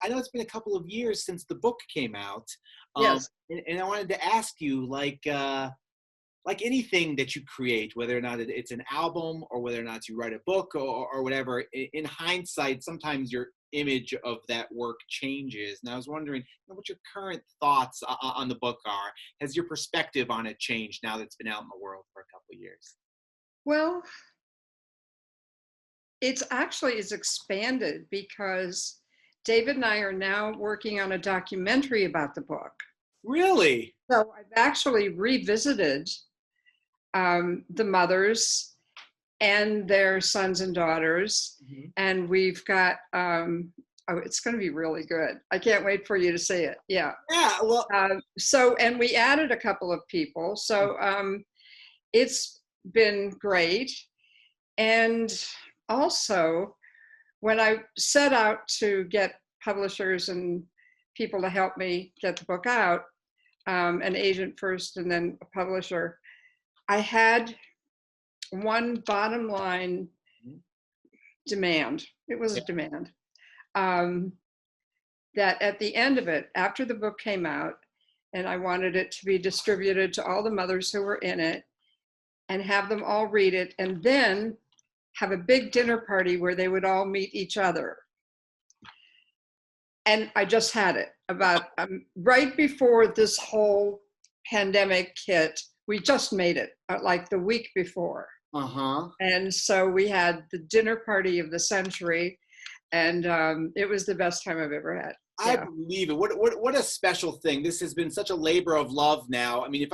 I know it's been a couple of years since the book came out. Yes. And I wanted to ask you, like anything that you create, whether or not it's an album or whether or not you write a book or whatever, in hindsight, sometimes your image of that work changes. And I was wondering what your current thoughts on the book are. Has your perspective on it changed now that it's been out in the world for a couple of years? Well, it's expanded because David and I are now working on a documentary about the book. Really? So I've actually revisited the mothers and their sons and daughters, and we've got it's going to be really good. I can't wait for you to see it. Yeah. Well, and we added a couple of people, so it's been great. And also, when I set out to get publishers and people to help me get the book out, an agent first and then a publisher, I had one bottom line demand. It was a demand that at the end of it, after the book came out, and I wanted it to be distributed to all the mothers who were in it and have them all read it, and then have a big dinner party where they would all meet each other. And I just had it about right before this whole pandemic hit. We just made it like the week before. And so we had the dinner party of the century, and it was the best time I've ever had. I believe it. What a special thing. This has been such a labor of love now. I mean,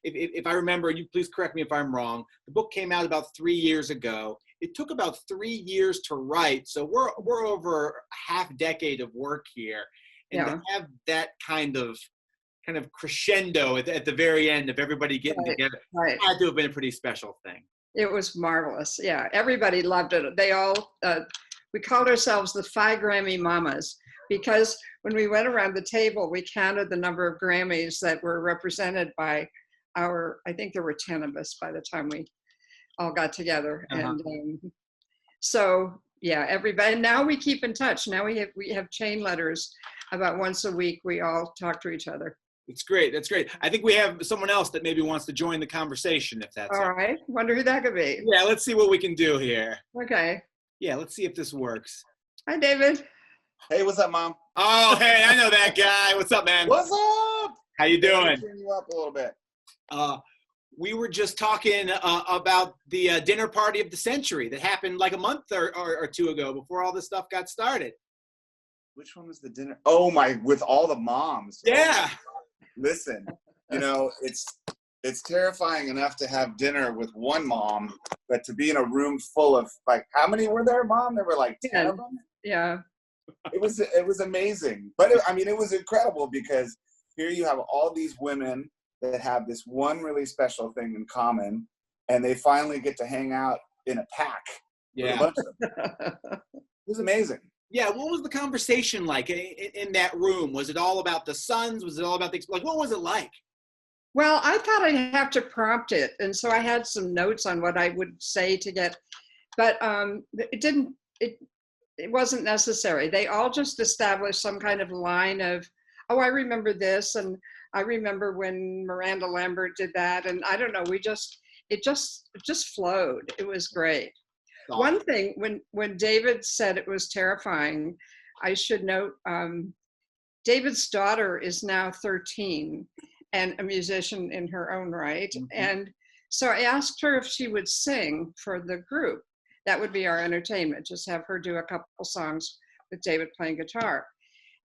if I remember, you please correct me if I'm wrong, the book came out about 3 years ago. It took about 3 years to write. So we're over a half decade of work here. And to have that kind of crescendo at the very end of everybody getting together had to have been a pretty special thing. It was marvelous. Yeah, everybody loved it. They all, we called ourselves the 5 Grammy Mamas, because when we went around the table, we counted the number of Grammys that were represented by I think there were 10 of us by the time we all got together. And so, yeah, everybody, and now we keep in touch. Now we have chain letters about once a week. We all talk to each other. It's great. That's great. I think we have someone else that maybe wants to join the conversation, if that's all right. Wonder who that could be. Yeah, let's see what we can do here. Okay. Yeah, let's see if this works. Hi, David. Hey, what's up, Mom? Oh, hey, I know that guy. What's up, man? What's up? How you doing? Turn you up a little bit. We were just talking about the dinner party of the century that happened like a month or two ago before all this stuff got started. Which one was the dinner? Oh, with all the moms. Yeah. Listen, it's terrifying enough to have dinner with one mom, but to be in a room full of, like, how many were there, Mom? There were like 10 of them? Yeah. It was amazing. But it was incredible because here you have all these women that have this one really special thing in common, and they finally get to hang out in a pack. Yeah. With a bunch of them. It was amazing. Yeah, what was the conversation like in that room? Was it all about the sons? Was it all about what was it like? Well, I thought I'd have to prompt it, and so I had some notes on what I would say to get, but it wasn't necessary. They all just established some kind of line of, oh, I remember this, and I remember when Miranda Lambert did that, and I don't know, it just flowed. It was great. Awesome. One thing, when David said it was terrifying, I should note, David's daughter is now 13 and a musician in her own right. And so I asked her if she would sing for the group. That would be our entertainment, just have her do a couple songs with David playing guitar.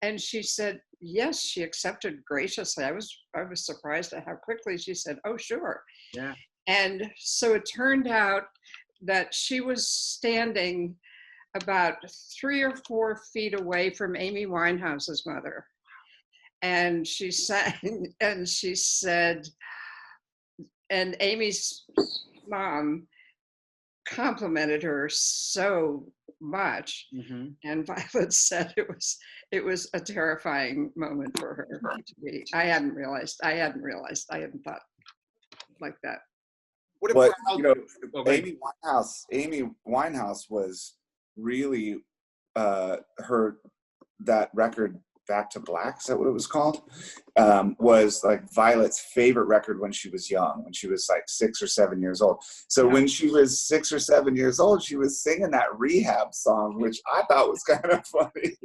And she said, yes, she accepted graciously. I was surprised at how quickly she said, oh, sure. Yeah. And so it turned out that she was standing about 3 or 4 feet away from Amy Winehouse's mother. And she sang, and she said, and Amy's mom complimented her so much. And Violet said it was a terrifying moment for her to be. I hadn't thought like that. But Amy Winehouse was really her that record, Back to Black, is that what it was called? Was like Violet's favorite record when she was young, when she was like 6 or 7 years old. So when she was 6 or 7 years old, she was singing that Rehab song, which I thought was kind of funny,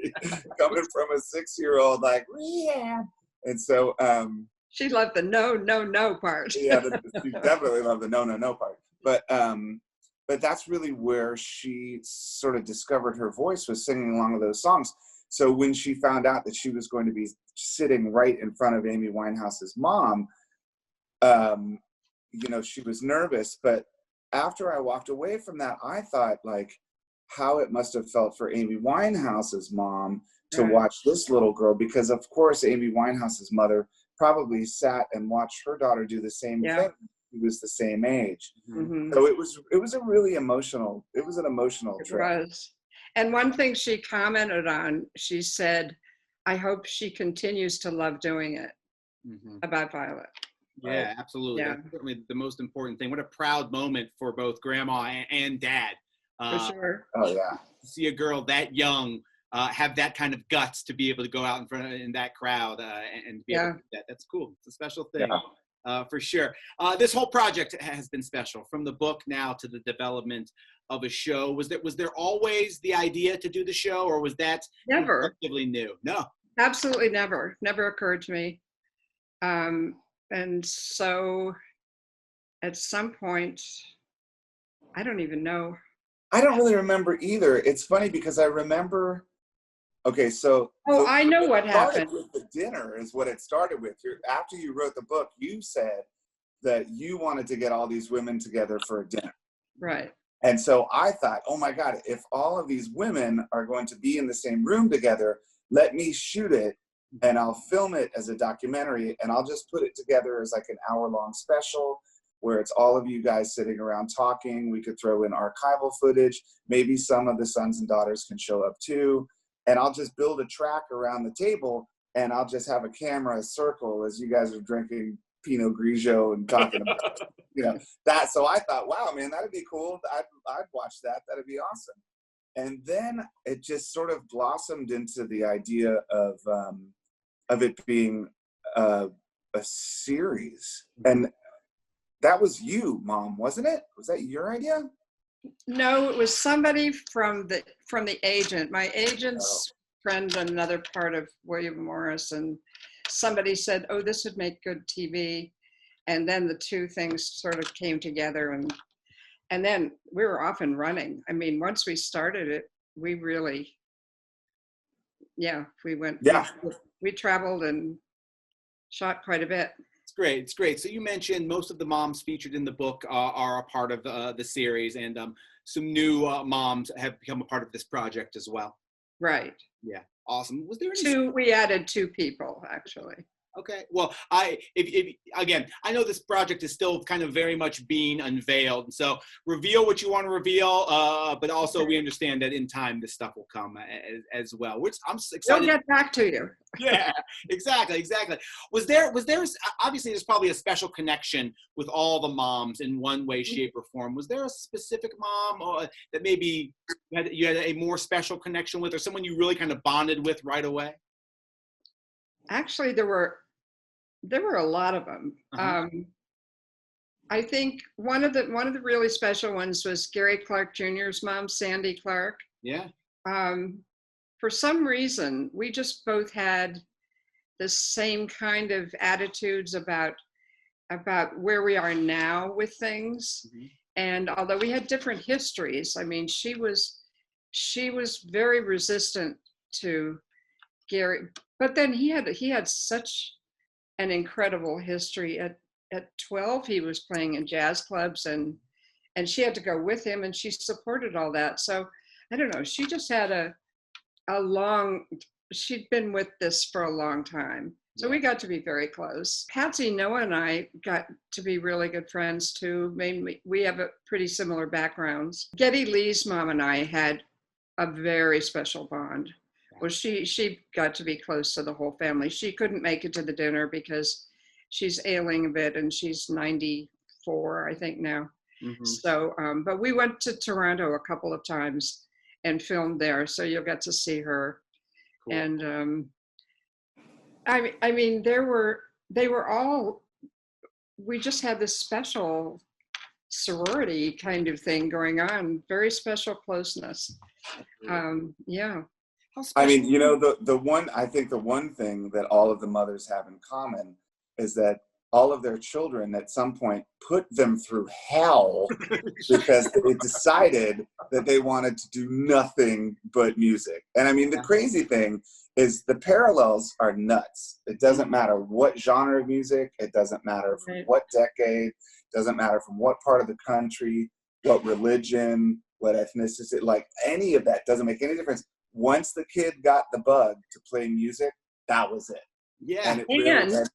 coming from a 6-year-old, like Rehab. And so she loved the no, no, no part. Yeah, she definitely loved the no, no, no part. But that's really where she sort of discovered her voice, was singing along with those songs. So when she found out that she was going to be sitting right in front of Amy Winehouse's mom, you know, she was nervous. But after I walked away from that, I thought, like, how it must have felt for Amy Winehouse's mom to watch this little girl, because of course Amy Winehouse's mother probably sat and watched her daughter do the same thing. She was the same age. So it was a really emotional, it was an emotional trip. It was. And one thing she commented on, she said, I hope she continues to love doing it, about Violet. Yeah, absolutely. Yeah. That's certainly the most important thing. What a proud moment for both grandma and dad. For sure. Oh, yeah. To see a girl that young have that kind of guts to be able to go out in front of in that crowd and be able to do that. That's cool. It's a special thing. For sure. This whole project has been special, from the book now to the development of a show. Was there always the idea to do the show, or was that never relatively new? No, absolutely never occurred to me. And so at some point, I don't even know. I don't really remember either. It's funny because I remember, okay, so. I know what happened. With the dinner is what it started with. After you wrote the book, you said that you wanted to get all these women together for a dinner. Right. And so I thought, oh my God, if all of these women are going to be in the same room together, let me shoot it and I'll film it as a documentary, and I'll just put it together as like an hour-long special where it's all of you guys sitting around talking. We could throw in archival footage. Maybe some of the sons and daughters can show up too. And I'll just build a track around the table, and I'll just have a camera circle as you guys are drinking Pinot Grigio and talking about, you know, that. So I thought, wow, man, that'd be cool. I'd watch that. That'd be awesome. And then it just sort of blossomed into the idea of it being a series. And that was you, Mom, wasn't it? Was that your idea? No, it was somebody from the agent. My agent's friend, another part of William Morris, and somebody said, "Oh, this would make good TV," and then the two things sort of came together, and then we were off and running. I mean, once we started it, we really, we went. Yeah, we traveled and shot quite a bit. It's great. It's great. So you mentioned most of the moms featured in the book are a part of the series, and some new moms have become a part of this project as well. Right. Yeah. Awesome. Was there any? We added 2 people, actually. Okay. Well, if again, I know this project is still kind of very much being unveiled. So reveal what you want to reveal, but also we understand that in time this stuff will come as well. Which I'm excited. We'll get back to you. Yeah, exactly. Was there obviously there's probably a special connection with all the moms in one way, shape, or form. Was there a specific mom that maybe you had a more special connection with, or someone you really kind of bonded with right away? Actually, there were a lot of them. I think one of the really special ones was Gary Clark Jr.'s mom, Sandy Clark. Yeah. For some reason, we just both had the same kind of attitudes about where we are now with things. And although we had different histories, I mean, she was very resistant to Gary, but then he had such an incredible history. At 12, he was playing in jazz clubs, and she had to go with him, and she supported all that. So I don't know, she just had she'd been with this for a long time. So we got to be very close. Patsy, Noah, and I got to be really good friends too. Mainly, we have a pretty similar backgrounds. Geddy Lee's mom and I had a very special bond. Well, she got to be close to the whole family. She couldn't make it to the dinner because she's ailing a bit, and she's 94, I think now. So, but we went to Toronto a couple of times and filmed there, so you'll get to see her. Cool. And I mean, they were all, we just had this special sorority kind of thing going on, very special closeness. Yeah. How I special? mean, I think the one thing that all of the mothers have in common is that all of their children at some point put them through hell because they decided that they wanted to do nothing but music. And I mean, the crazy thing is the parallels are nuts. It doesn't matter what genre of music, it doesn't matter from what decade, it doesn't matter from what part of the country, what religion, what ethnicity, like any of that doesn't make any difference. Once the kid got the bug to play music, that was it. Yeah. And it really,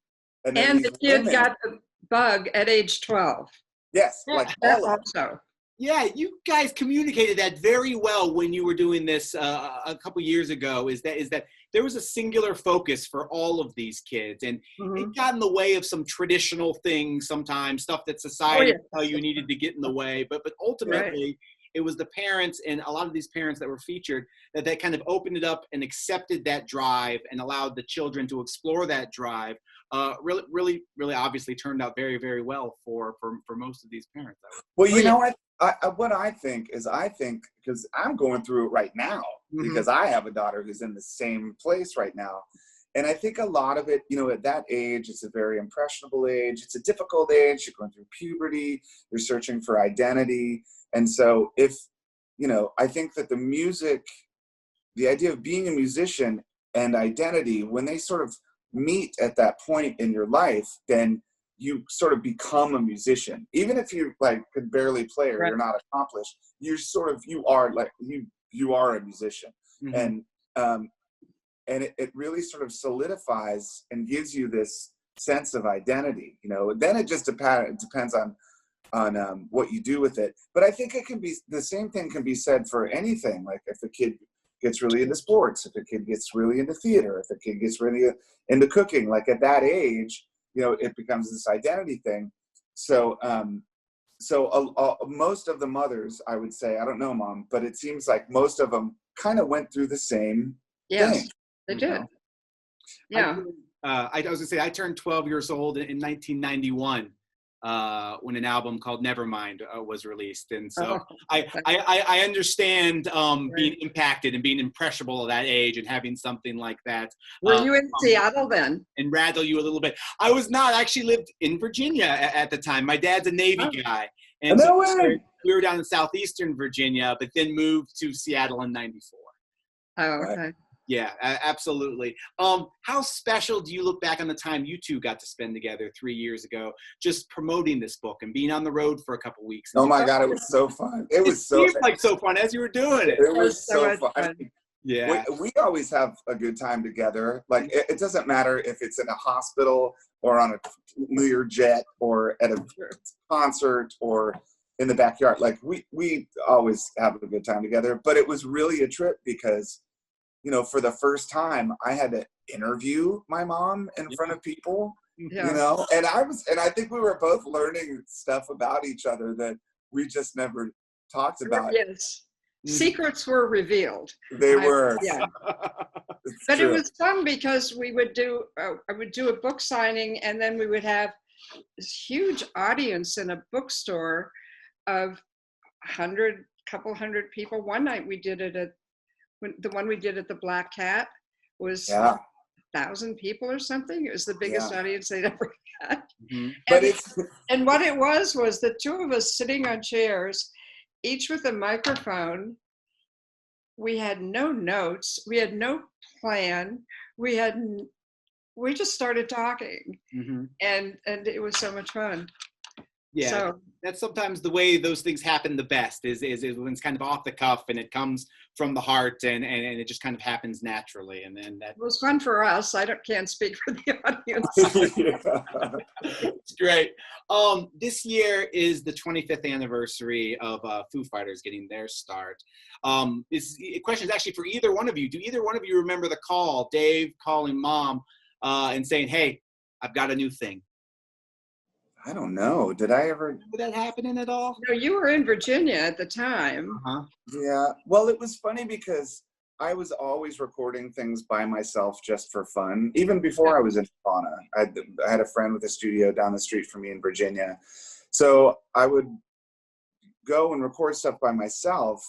and the kid got the bug at age 12. Yes, Yeah, like That all of them. also. Yeah, you guys communicated that very well when you were doing this a couple years ago. Is that there was a singular focus for all of these kids, and it got in the way of some traditional things sometimes, stuff that society tell you needed to get in the way. But ultimately, it was the parents and a lot of these parents that were featured that kind of opened it up and accepted that drive and allowed the children to explore that drive. Really obviously turned out very, very well for most of these parents. Well, you know what? What I think because I'm going through it right now because I have a daughter who's in the same place right now. And I think a lot of it, at that age, it's a very impressionable age. It's a difficult age. You're going through puberty. You're searching for identity. And so I think that the idea of being a musician and identity, when they sort of meet at that point in your life, then you sort of become a musician. Even if you could barely play or you're not accomplished, you are a musician. And it really sort of solidifies and gives you this sense of identity, then it just depends on what you do with it. But I think it can be, the same thing can be said for anything. Like if a kid gets really into sports, if a kid gets really into theater, if a kid gets really into cooking, like at that age, it becomes this identity thing. So most of the mothers, I would say, I don't know, Mom, but it seems like most of them kind of went through the same thing. They did. Yeah. I was gonna say, I turned 12 years old in 1991 when an album called Nevermind was released, and so I understand being impacted and being impressionable at that age and having something like that. Were you in Seattle then? And rattle you a little bit. I was not. I actually lived in Virginia at the time. My dad's a Navy guy, and no so way. we were down in southeastern Virginia, but then moved to Seattle in '94. Oh, okay. Yeah, absolutely. How special do you look back on the time you two got to spend together 3 years ago, just promoting this book and being on the road for a couple weeks? Oh my God, it was so fun. It was seemed like so fun as you were doing it. It was so fun. fun. Yeah, we always have a good time together. Like it doesn't matter if it's in a hospital or on a Learjet or at a concert or in the backyard. Like we always have a good time together. But it was really a trip because, for the first time, I had to interview my mom in front of people, and I think we were both learning stuff about each other that we just never talked about. Yes. Secrets were revealed. They were. Yeah. But true. It was fun because I would do a book signing, and then we would have this huge audience in a bookstore of couple hundred people. One night we did it the one we did at the Black Cat was 1,000 people or something. It was the biggest audience they'd ever had. And what it was the two of us sitting on chairs, each with a microphone. We had no notes. We had no plan. We just started talking, and it was so much fun. Yeah, so, that's sometimes the way those things happen the best is when it's kind of off the cuff and it comes from the heart and it just kind of happens naturally. And then that was fun for us. I can't speak for the audience. It's great. This year is the 25th anniversary of Foo Fighters getting their start. This question is actually for either one of you. Do either one of you remember the call, Dave calling Mom and saying, "Hey, I've got a new thing"? I don't know. Did I ever? Remember that happening at all? No, you were in Virginia at the time. Yeah. Well, it was funny because I was always recording things by myself just for fun. Even before I was in Nirvana, I had a friend with a studio down the street from me in Virginia. So I would go and record stuff by myself.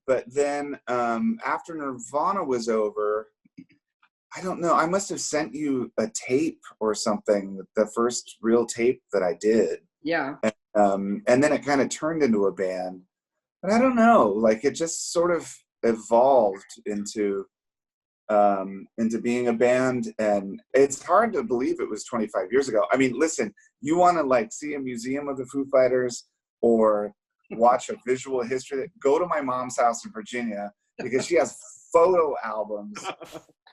But then after Nirvana was over, I don't know, I must have sent you a tape or something, the first real tape that I did. Yeah. And then it kind of turned into a band. But I don't know, like it just sort of evolved into being a band. And it's hard to believe it was 25 years ago. I mean, listen, you want to like see a museum of the Foo Fighters or watch a visual history, go to my mom's house in Virginia, because she has photo albums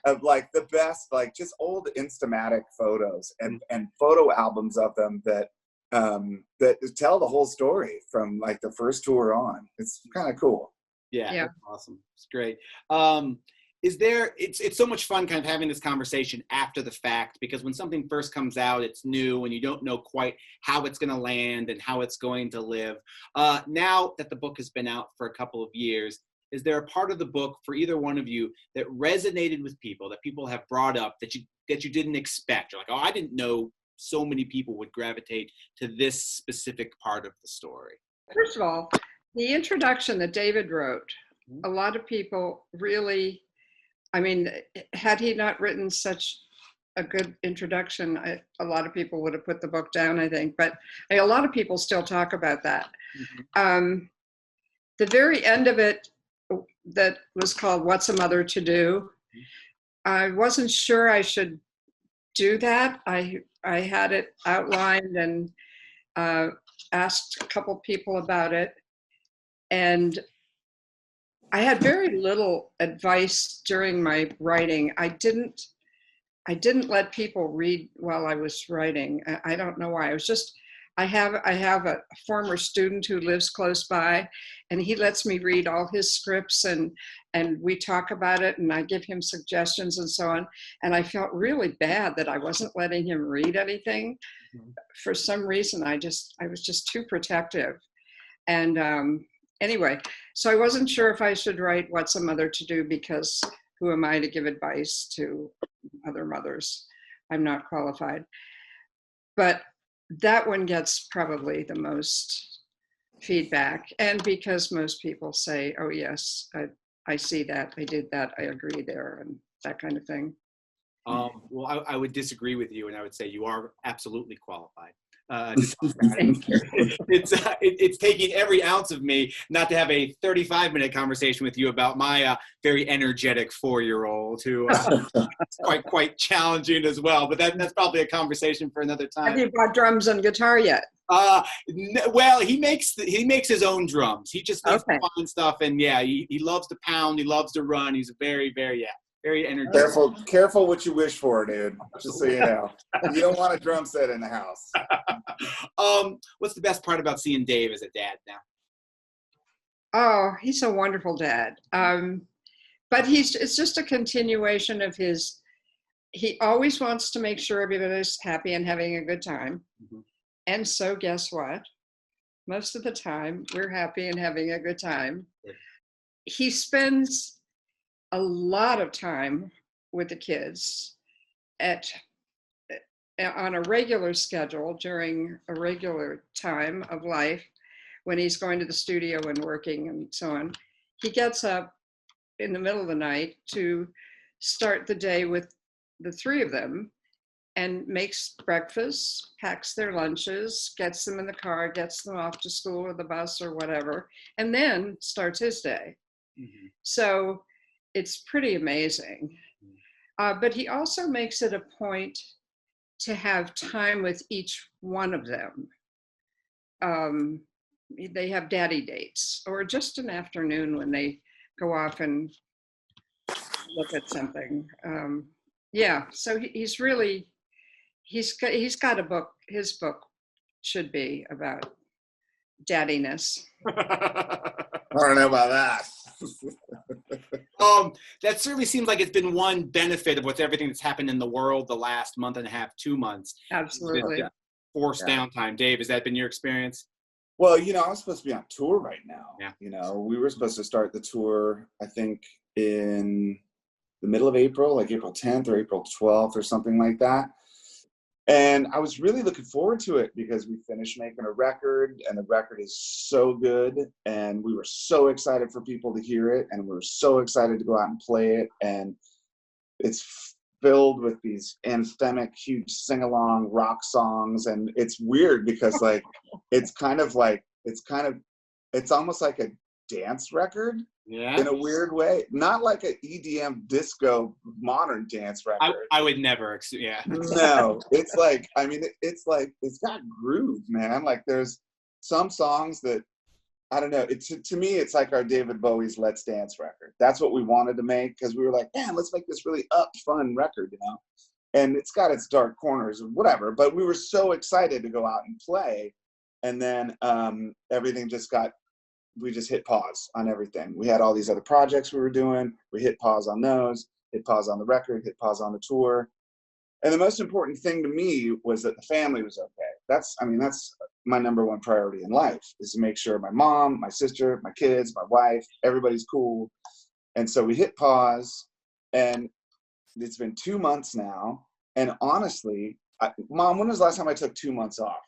of like the best, like just old Instamatic photos and photo albums of them that tell the whole story from like the first tour on. It's kind of cool. Yeah, Yeah. that's awesome. It's great. It's so much fun kind of having this conversation after the fact, because when something first comes out, it's new and you don't know quite how it's going to land and how it's going to live. Now that the book has been out for a couple of years, is there a part of the book for either one of you that resonated with people, that people have brought up that you didn't expect? You're like, oh, I didn't know so many people would gravitate to this specific part of the story. First of all, the introduction that David wrote, a lot of people really, I mean, had he not written such a good introduction, a lot of people would have put the book down, I think. But a lot of people still talk about that. Mm-hmm. The very end of it, that was called What's a Mother to Do? I wasn't sure I should do that. I had it outlined and asked a couple people about it. And I had very little advice during my writing. I didn't let people read while I was writing. I don't know why. I have a former student who lives close by, and he lets me read all his scripts, and we talk about it, and I give him suggestions and so on. And I felt really bad that I wasn't letting him read anything. Mm-hmm. For some reason, I was just too protective. And anyway, so I wasn't sure if I should write What's a Mother to Do, because who am I to give advice to other mothers? I'm not qualified. But that one gets probably the most feedback, and because most people say, oh yes, I see that, I did that, I agree there, and that kind of thing. Well, I would disagree with you, and I would say you are absolutely qualified. It's taking every ounce of me not to have a 35-minute conversation with you about my very energetic 4-year-old who is quite challenging as well. But that's probably a conversation for another time. Have you bought drums and guitar yet? Well, he makes his own drums. He just makes fun stuff, and yeah, he loves to pound. He loves to run. He's very energetic. Careful what you wish for, dude. Just so you know, you don't want a drum set in the house. What's the best part about seeing Dave as a dad now? Oh, he's a wonderful dad. But it's just a continuation of he always wants to make sure everybody's happy and having a good time. Mm-hmm. And so guess what? Most of the time we're happy and having a good time. Yeah. He spends a lot of time with the kids on a regular schedule during a regular time of life when he's going to the studio and working and so on. He gets up in the middle of the night to start the day with the three of them and makes breakfast, packs their lunches, gets them in the car, gets them off to school or the bus or whatever, and then starts his day. Mm-hmm. So it's pretty amazing. But he also makes it a point to have time with each one of them. They have daddy dates, or just an afternoon when they go off and look at something. So he's got a book. His book should be about daddiness. I don't know about that. That certainly seems like it's been one benefit of everything that's happened in the world the last month and a half, 2 months. Absolutely. Forced downtime. Dave, has that been your experience? Well, I'm supposed to be on tour right now. Yeah. We were supposed to start the tour, I think, in the middle of April, like April 10th or April 12th or something like that. And I was really looking forward to it because we finished making a record, and the record is so good. And we were so excited for people to hear it. And we were so excited to go out and play it. And it's filled with these anthemic, huge sing-along rock songs. And it's weird because like, it's almost like a dance record. Yeah. In a weird way, not like an EDM disco modern dance record. I would never, yeah. No, it's like, I mean, it's like, it's got groove, man. Like there's some songs that, I don't know, to me, it's like our David Bowie's Let's Dance record. That's what we wanted to make because we were like, man, let's make this really fun record, you know? And it's got its dark corners and whatever, but we were so excited to go out and play. And then everything we just hit pause on everything. We had all these other projects we were doing. We hit pause on those, hit pause on the record, hit pause on the tour. And the most important thing to me was that the family was okay. That's my number one priority in life, is to make sure my mom, my sister, my kids, my wife, everybody's cool. And so we hit pause, and it's been 2 months now. And honestly, Mom, when was the last time I took 2 months off?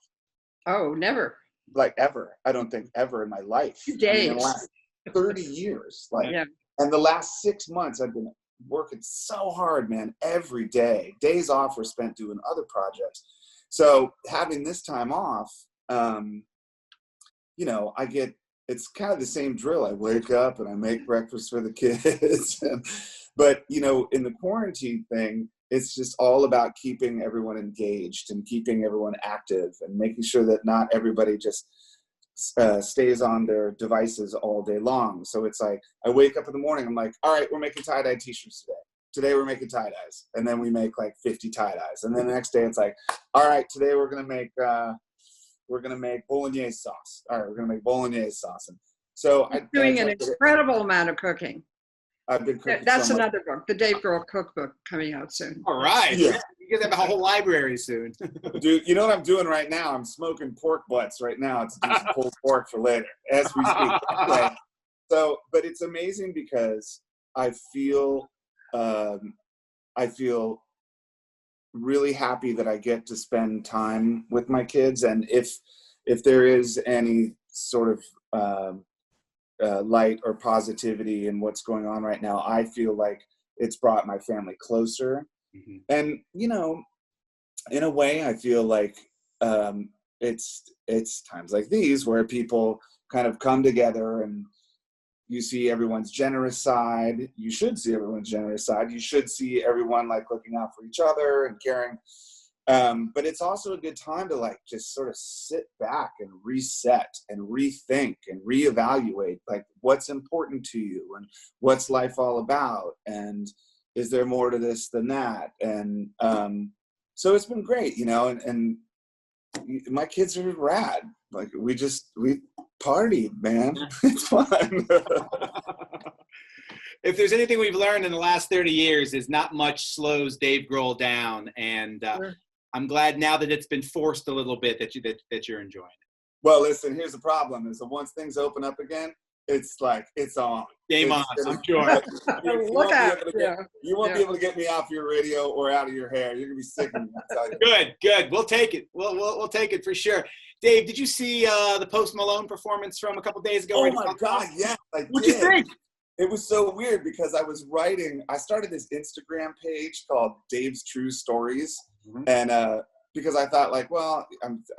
Oh, never. Like ever. I don't think ever in my life. 2 days. In the last 30 years. Like, yeah. And the last 6 months I've been working so hard, man, every day. Days off were spent doing other projects. So having this time off, you know, it's kind of the same drill. I wake up and I make breakfast for the kids. But, you know, in the quarantine thing, it's just all about keeping everyone engaged and keeping everyone active and making sure that not everybody just stays on their devices all day long. So it's like, I wake up in the morning, I'm like, all right, we're making tie-dye t-shirts today. Today we're making tie-dyes. And then we make like 50 tie-dyes. And then the next day it's like, all right, today we're going to make bolognese sauce. All right, we're going to make bolognese sauce. And so I'm doing an incredible amount of cooking. I've been cooking. That's so another book, the Dave Grohl cookbook, coming out soon. All right. Yeah. You guys have a whole library soon. Dude, you know what I'm doing right now? I'm smoking pork butts right now to do some pulled pork for later, as we speak. Anyway, so, but it's amazing because I feel really happy that I get to spend time with my kids. And if there is any sort of light or positivity in what's going on right now, I feel like it's brought my family closer. Mm-hmm. And, you know, in a way, I feel like it's times like these where people kind of come together and you see everyone's generous side. You should see everyone's generous side. You should see everyone like looking out for each other and caring. But it's also a good time to like just sort of sit back and reset and rethink and reevaluate like what's important to you and what's life all about, and is there more to this than that? And so it's been great, you know, and my kids are rad. Like we partied, man. It's fun. If there's anything we've learned in the last 30 years is not much slows Dave Grohl down. And sure. I'm glad now that it's been forced a little bit that you're enjoying it. Well, listen, here's the problem is that once things open up again, it's like, it's on. Game on, I'm sure. You won't be able to get me off your radio or out of your hair. You're going to be sick of me, I tell you. Good. We'll take it. We'll take it for sure. Dave, did you see the Post Malone performance from a couple days ago? Oh, my God, yeah. What'd you think? It was so weird because I started this Instagram page called Dave's True Stories. Mm-hmm. And because I thought like, well,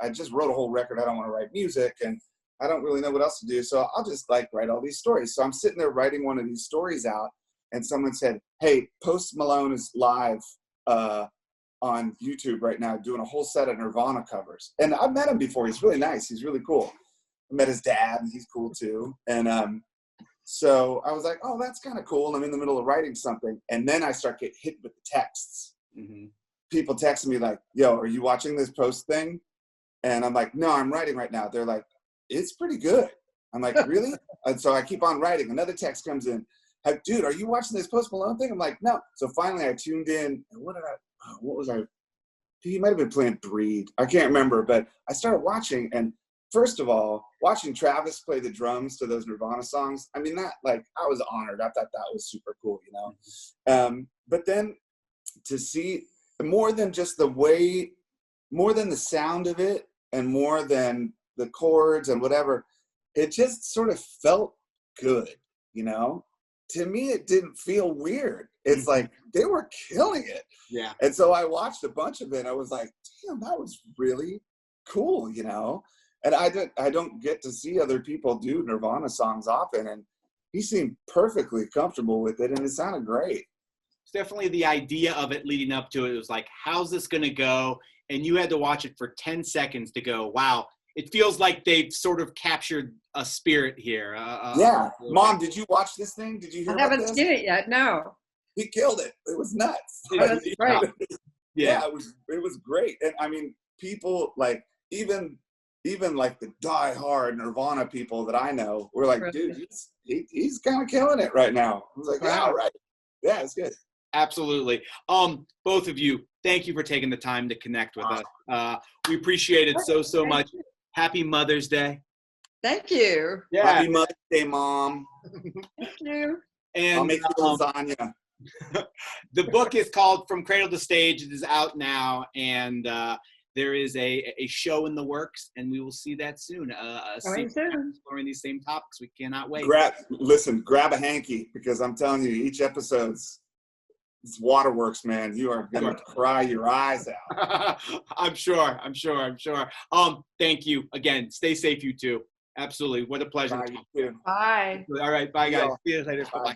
I just wrote a whole record. I don't want to write music and I don't really know what else to do. So I'll just like write all these stories. So I'm sitting there writing one of these stories out and someone said, hey, Post Malone is live on YouTube right now doing a whole set of Nirvana covers. And I've met him before. He's really nice. He's really cool. I met his dad and he's cool too. And so I was like, oh, that's kind of cool. And I'm in the middle of writing something. And then I start getting hit with the texts. Mm-hmm. People texting me like, yo, are you watching this Post thing? And I'm like, no, I'm writing right now. They're like, it's pretty good. I'm like, really? And so I keep on writing. Another text comes in. Dude, are you watching this Post Malone thing? I'm like, no. So finally I tuned in. What was I? He might have been playing Breed. I can't remember. But I started watching and first of all, watching Travis play the drums to those Nirvana songs, I mean, that, like, I was honored. I thought that was super cool, you know? But then to see more than just the way, more than the sound of it and more than the chords and whatever, it just sort of felt good, you know? To me, it didn't feel weird. It's like they were killing it. Yeah. And so I watched a bunch of it. I was like, damn, that was really cool, you know? And I don't get to see other people do Nirvana songs often. And he seemed perfectly comfortable with it. And it sounded great. It's definitely the idea of it leading up to it. It was like, how's this going to go? And you had to watch it for 10 seconds to go, wow. It feels like they've sort of captured a spirit here. Yeah. Mom, did you watch this thing? Did you hear about this? I haven't seen it yet, no. He killed it. It was nuts. Oh, that's great. Yeah, it was great. And I mean, people like, even like the die-hard Nirvana people that I know were like, dude, he's kind of killing it right now. I was like, yeah, all right. Yeah, it's good. Absolutely. Both of you, thank you for taking the time to connect with us. We appreciate it so much. Happy Mother's Day. Thank you. Yeah. Happy Mother's Day, Mom. Thank you. And I'll make you lasagna. The book is called From Cradle to Stage. It is out now, and there is a show in the works, and we will see that soon. Exploring these same topics. We cannot wait. Grab a hanky, because I'm telling you, each episode's it's waterworks, man. You are gonna cry your eyes out. I'm sure. Thank you again. Stay safe, you two. Absolutely. What a pleasure. Bye, you too. Bye. All right. Bye, guys. See you later. Bye.